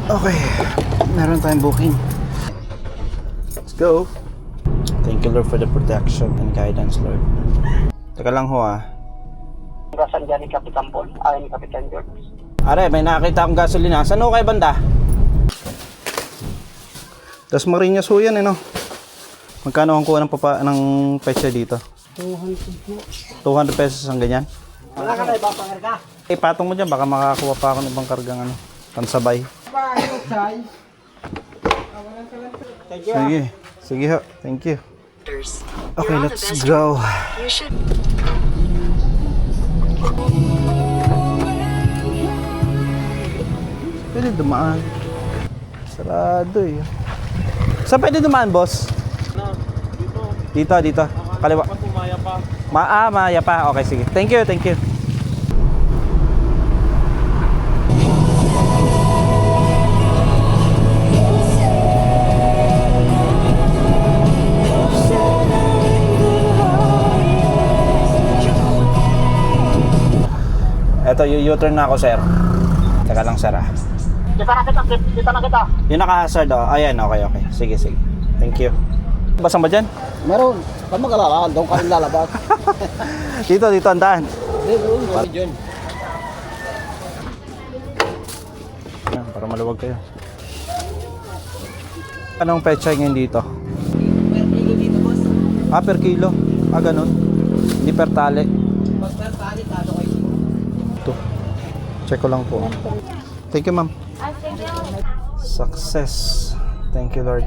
Okay, meron tayong booking. Let's go. Thank you, Lord, for the protection and guidance, Lord. Teka lang ho Gasan dyan ni Kapitan Paul, ni Kapitan George. Are, may nakakita akong gasolina. Saan ho kayo banda? Das Marinas ho yan, no? Magkano ang kuha ng petsa dito? 200 pesos ang ganyan? Wala ka na ibang pangarga? Ipatong mo dyan, baka makakuha pa ako ng ibang kargang pansabay. Sige, sige ho. Thank you. Okay, let's go. Pwede dumaan. Sarado eh. Saan pwede dumaan, boss? Dito. Kaliwa. Maya pa. Okay, sige. Thank you. Eto, U-turn na ako, sir. Teka lang, sir. Kita na kita. Yung naka-hazard, ayan, okay. Sige. Thank you. Basang ba dyan? Meron. Saan mag-alala? Doon ka rin lalabas. Dito, ang daan. Diyon. Yan, para maluwag kayo. Anong petsa ngayon dito? Per kilo dito, boss. Per kilo. Ganun. Hindi per tali. Pag per tali, talo kayo. Ito. Check ko lang po. Thank you, ma'am. Success. Thank you, Lord.